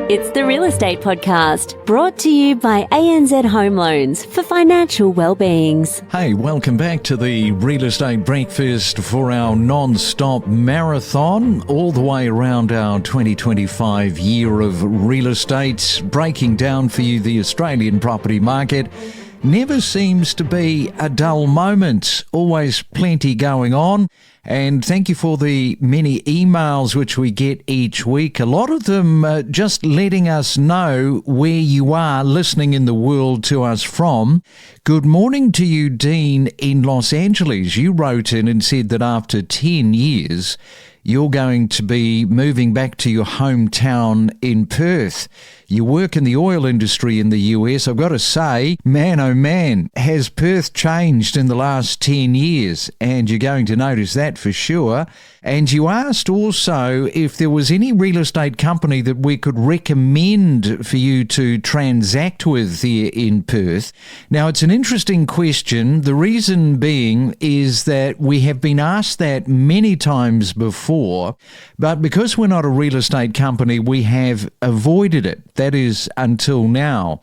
It's the Real Estate Podcast, brought to you by ANZ Home Loans for financial well-beings. Hey, welcome back to the Real Estate Breakfast for our non-stop marathon, all the way around our 2025 year of real estate, breaking down for you the Australian property market. Never seems to be a dull moment, always plenty going on. And thank you for the many emails which we get each week. A lot of them just letting us know where you are listening in the world to us from. Good morning to you, Dean, in Los Angeles. You wrote in and said that after 10 years, you're going to be moving back to your hometown in Perth. You work in the oil industry in the US. I've got to say, man, oh man, has Perth changed in the last 10 years? And you're going to notice that for sure. And you asked also if there was any real estate company that we could recommend for you to transact with here in Perth. Now, it's an interesting question. The reason being is that we have been asked that many times before, but because we're not a real estate company, we have avoided it. That is until now.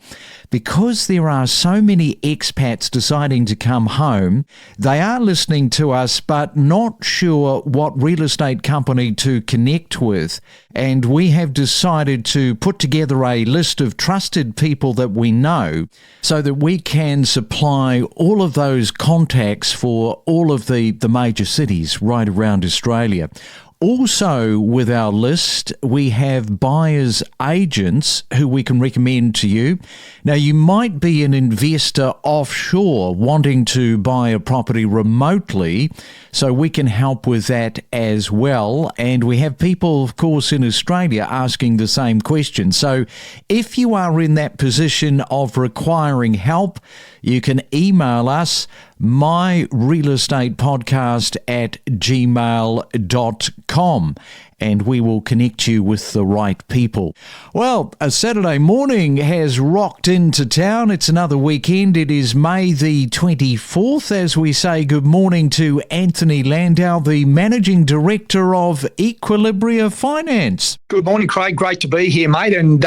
Because there are so many expats deciding to come home, they are listening to us but not sure what real estate company to connect with. And we have decided to put together a list of trusted people that we know so that we can supply all of those contacts for all of the major cities right around Australia. Also with our list, we have buyers agents who we can recommend to you. Now, you might be an investor offshore wanting to buy a property remotely, so we can help with that as well. And we have people, of course, in Australia asking the same question. So if you are in that position of requiring help, you can email us, myrealestatepodcast@gmail.com, and we will connect you with the right people. Well, a Saturday morning has rocked into town. It's another weekend. It is May the 24th as we say good morning to Anthony Landau, the Managing Director of Equilibria Finance. Good morning, Craig. Great to be here, mate. And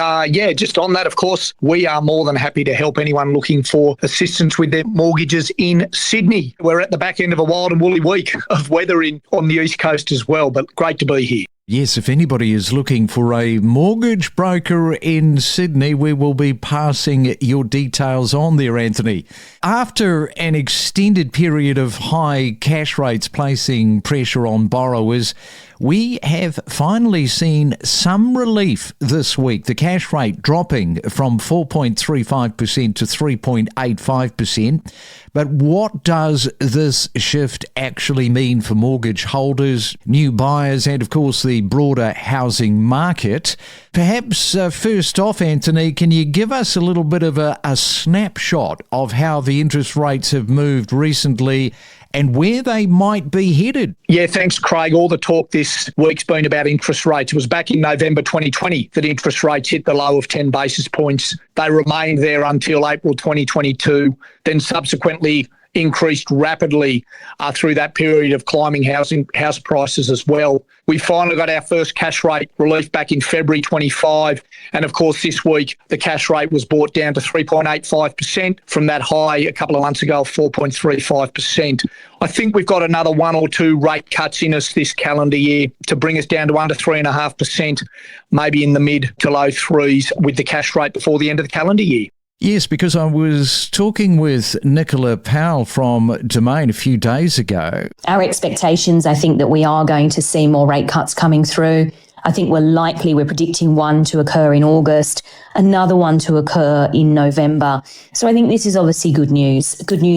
just on that, of course, we are more than happy to help anyone looking for assistance with their mortgages in Sydney. We're at the back end of a wild and woolly week of weather on the East Coast as well, but great to be here. Yes, if anybody is looking for a mortgage broker in Sydney, we will be passing your details on there, Anthony. After an extended period of high cash rates placing pressure on borrowers, we have finally seen some relief this week. The cash rate dropping from 4.35% to 3.85%. But what does this shift actually mean for mortgage holders, new buyers, and of course the broader housing market? Perhaps first off, Anthony, can you give us a little bit of a snapshot of how the interest rates have moved recently and where they might be headed? Yeah, thanks, Craig. All the talk this week's been about interest rates. It was back in November 2020 that interest rates hit the low of 10 basis points. They remained there until April 2022, then subsequently increased rapidly through that period of climbing house prices as well. We finally got our first cash rate relief back in February 25. And of course, this week, the cash rate was brought down to 3.85% from that high a couple of months ago of 4.35%. I think we've got another one or two rate cuts in us this calendar year to bring us down to under 3.5%, maybe in the mid to low threes with the cash rate before the end of the calendar year. Yes, because I was talking with Nicola Powell from Domain a few days ago. Our expectations, I think that we are going to see more rate cuts coming through. I think we're predicting one to occur in August, another one to occur in November. So I think this is obviously good news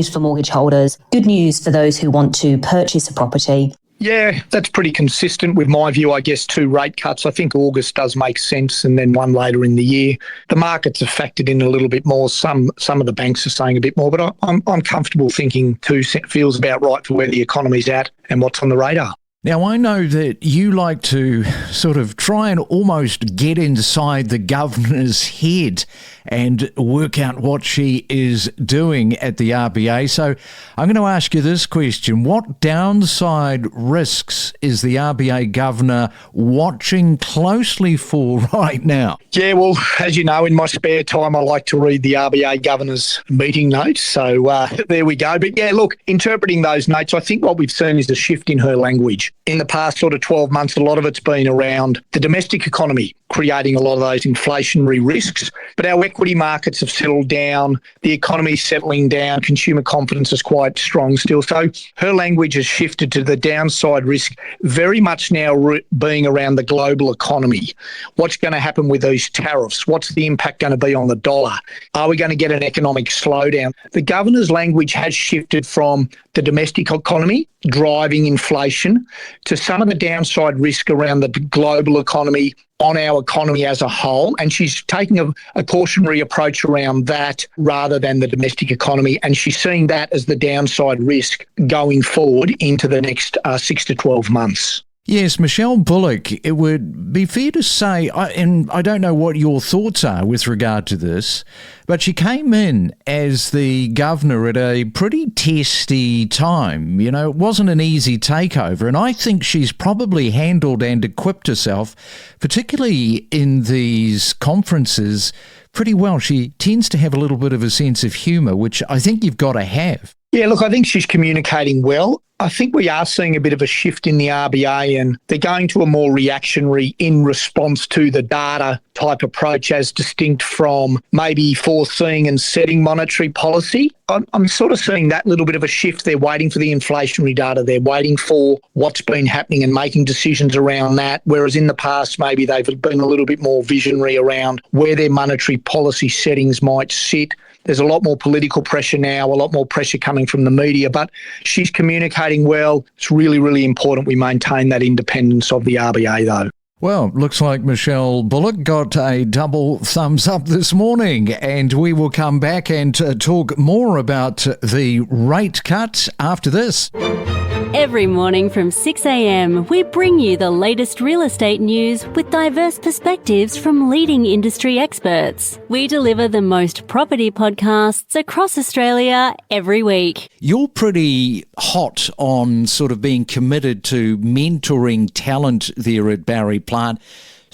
for mortgage holders, good news for those who want to purchase a property. Yeah, that's pretty consistent with my view, I guess, 2 rate cuts. I think August does make sense and then one later in the year. The markets have factored in a little bit more. Some of the banks are saying a bit more, but I'm comfortable thinking 2 feels about right for where the economy's at and what's on the radar. Now, I know that you like to sort of try and almost get inside the governor's head and work out what she is doing at the RBA. So I'm going to ask you this question. What downside risks is the RBA governor watching closely for right now? Yeah, well, as you know, in my spare time, I like to read the RBA governor's meeting notes. So there we go. But yeah, look, interpreting those notes, I think what we've seen is a shift in her language. In the past sort of 12 months, a lot of it's been around the domestic economy, creating a lot of those inflationary risks. But our equity markets have settled down, the economy is settling down, consumer confidence is quite strong still. So her language has shifted to the downside risk very much now being around the global economy. What's going to happen with these tariffs? What's the impact going to be on the dollar? Are we going to get an economic slowdown? The governor's language has shifted from the domestic economy driving inflation to some of the downside risk around the global economy on our economy as a whole. And she's taking a cautionary approach around that rather than the domestic economy. And she's seeing that as the downside risk going forward into the next 6 to 12 months. Yes, Michelle Bullock, it would be fair to say, and I don't know what your thoughts are with regard to this, but she came in as the governor at a pretty testy time. You know, it wasn't an easy takeover, and I think she's probably handled and equipped herself, particularly in these conferences, pretty well. She tends to have a little bit of a sense of humour, which I think you've got to have. Yeah, look, I think she's communicating well. I think we are seeing a bit of a shift in the RBA, and they're going to a more reactionary in response to the data type approach as distinct from maybe foreseeing and setting monetary policy. I'm sort of seeing that little bit of a shift. They're waiting for the inflationary data. They're waiting for what's been happening and making decisions around that, whereas in the past maybe they've been a little bit more visionary around where their monetary policy settings might sit. There's a lot more political pressure now, a lot more pressure coming from the media, but she's communicating well. It's really, really important we maintain that independence of the RBA, though. Well, looks like Michelle Bullock got a double thumbs up this morning, and we will come back and talk more about the rate cut after this. Every morning from 6 a.m, we bring you the latest real estate news with diverse perspectives from leading industry experts. We deliver the most property podcasts across Australia every week. You're pretty hot on sort of being committed to mentoring talent there at Barry Plant.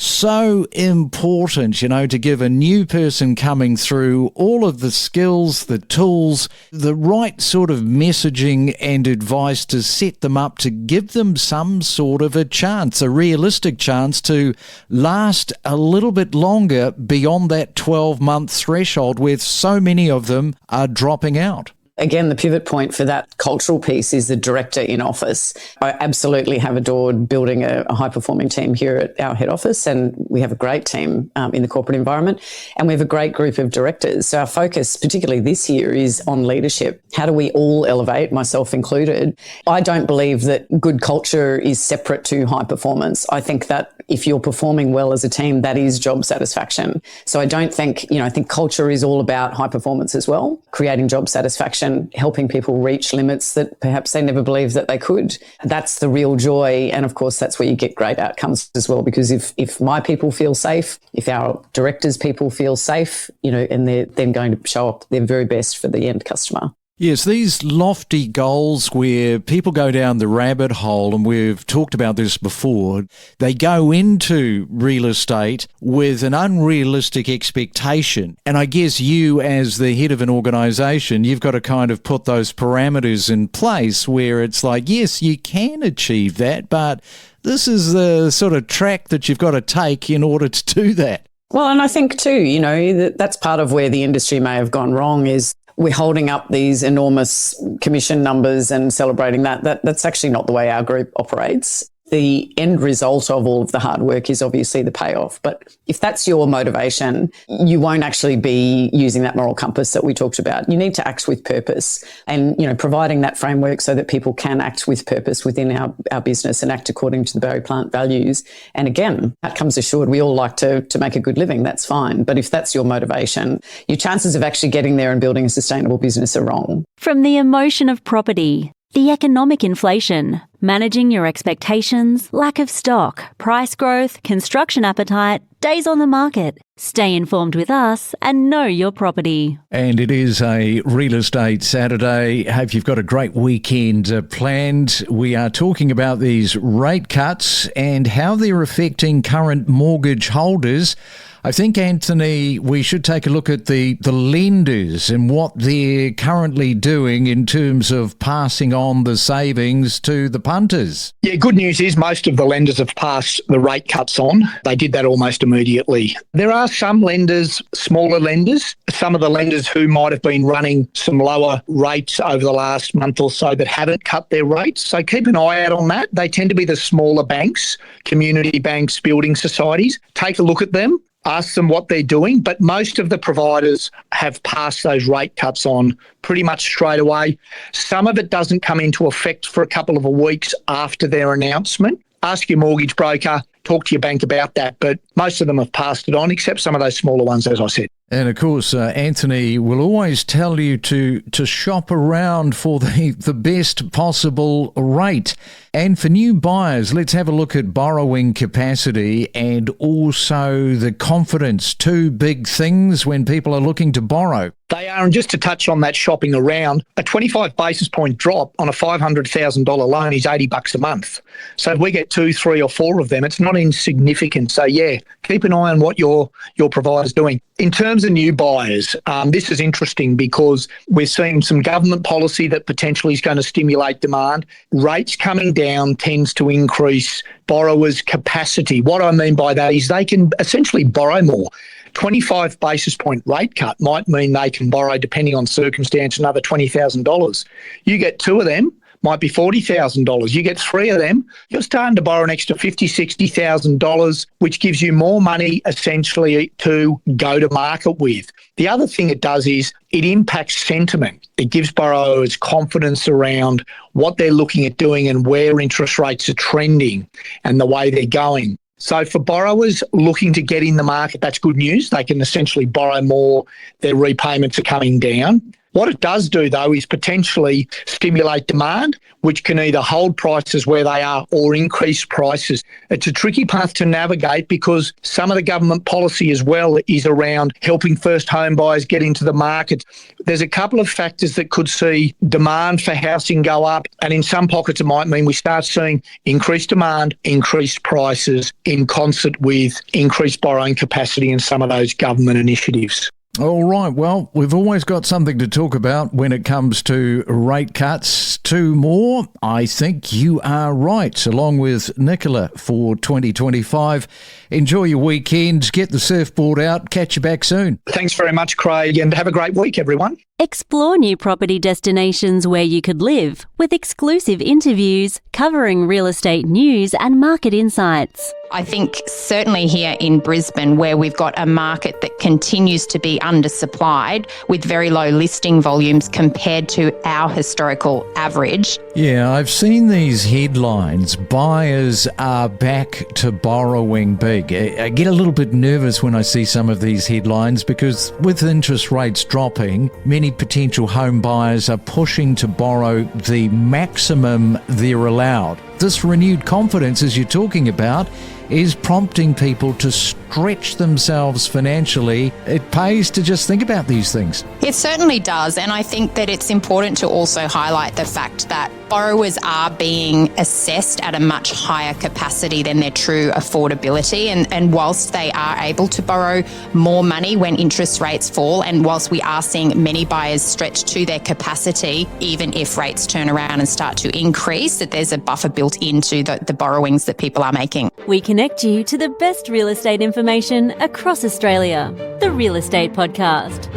So important, you know, to give a new person coming through all of the skills, the tools, the right sort of messaging and advice to set them up to give them some sort of a chance, a realistic chance to last a little bit longer beyond that 12-month threshold where so many of them are dropping out. Again, the pivot point for that cultural piece is the director in office. I absolutely have adored building a high-performing team here at our head office, and we have a great team in the corporate environment, and we have a great group of directors. So our focus, particularly this year, is on leadership. How do we all elevate, myself included? I don't believe that good culture is separate to high performance. I think that if you're performing well as a team, that is job satisfaction. So I don't think, I think culture is all about high performance as well, creating job satisfaction, helping people reach limits that perhaps they never believed that they could. That's the real joy. And of course, that's where you get great outcomes as well, because if my people feel safe, if our directors' people feel safe, and they're then going to show up their very best for the end customer. Yes, these lofty goals where people go down the rabbit hole, and we've talked about this before, they go into real estate with an unrealistic expectation. And I guess you, as the head of an organisation, you've got to kind of put those parameters in place where it's like, yes, you can achieve that, but this is the sort of track that you've got to take in order to do that. Well, and I think too, that's part of where the industry may have gone wrong is we're holding up these enormous commission numbers and celebrating that. That's actually not the way our group operates. The end result of all of the hard work is obviously the payoff. But if that's your motivation, you won't actually be using that moral compass that we talked about. You need to act with purpose and, providing that framework so that people can act with purpose within our business and act according to the Barry Plant values. And again, outcomes assured, we all like to make a good living. That's fine. But if that's your motivation, your chances of actually getting there and building a sustainable business are wrong. From the emotion of property The economic inflation, managing your expectations, lack of stock, price growth, construction appetite, days on the market. Stay informed with us and know your property. And it is a Real Estate Saturday. Hope you've got a great weekend planned. We are talking about these rate cuts and how they're affecting current mortgage holders. I think, Anthony, we should take a look at the lenders and what they're currently doing in terms of passing on the savings to the punters. Yeah, good news is most of the lenders have passed the rate cuts on. They did that almost immediately. There are some lenders, smaller lenders, some of the lenders who might have been running some lower rates over the last month or so that haven't cut their rates. So keep an eye out on that. They tend to be the smaller banks, community banks, building societies. Take a look at them. Ask them what they're doing, but most of the providers have passed those rate cuts on pretty much straight away. Some of it doesn't come into effect for a couple of weeks after their announcement. Ask your mortgage broker, talk to your bank about that, but most of them have passed it on, except some of those smaller ones, as I said. And of course, Anthony will always tell you to shop around for the best possible rate. And for new buyers, let's have a look at borrowing capacity and also the confidence. Two big things when people are looking to borrow. They are, and just to touch on that shopping around, a 25 basis point drop on a $500,000 loan is $80 a month. So if we get 2, 3 or 4 of them, it's not insignificant. So yeah, keep an eye on what your provider's doing. In terms of new buyers, this is interesting because we're seeing some government policy that potentially is going to stimulate demand. Rates coming down tends to increase borrowers' capacity. What I mean by that is they can essentially borrow more. 25 basis point rate cut might mean they can borrow, depending on circumstance, another $20,000. You get 2 of them, might be $40,000. You get 3 of them, you're starting to borrow an extra $50,000, $60,000, which gives you more money essentially to go to market with. The other thing it does is it impacts sentiment. It gives borrowers confidence around what they're looking at doing and where interest rates are trending and the way they're going. So for borrowers looking to get in the market, that's good news. They can essentially borrow more. Their repayments are coming down. What it does do, though, is potentially stimulate demand, which can either hold prices where they are or increase prices. It's a tricky path to navigate because some of the government policy as well is around helping first home buyers get into the market. There's a couple of factors that could see demand for housing go up, and in some pockets it might mean we start seeing increased demand, increased prices in concert with increased borrowing capacity in some of those government initiatives. All right, well, we've always got something to talk about when it comes to rate cuts. 2 more, I think you are right, along with Nicola for 2025. Enjoy your weekend, get the surfboard out, catch you back soon. Thanks very much, Craig, and have a great week, everyone. Explore new property destinations where you could live with exclusive interviews covering real estate news and market insights. I think certainly here in Brisbane, where we've got a market that continues to be undersupplied with very low listing volumes compared to our historical average. Yeah, I've seen these headlines. Buyers are back to borrowing big. I get a little bit nervous when I see some of these headlines because with interest rates dropping, many potential home buyers are pushing to borrow the maximum they're allowed. This renewed confidence, as you're talking about, is prompting people to stretch themselves financially. It pays to just think about these things. It certainly does, and I think that it's important to also highlight the fact that borrowers are being assessed at a much higher capacity than their true affordability, and whilst they are able to borrow more money when interest rates fall, and whilst we are seeing many buyers stretch to their capacity, even if rates turn around and start to increase, that there's a buffer built into the borrowings that people are making. We connect you to the best real estate information across Australia. The Real Estate Podcast.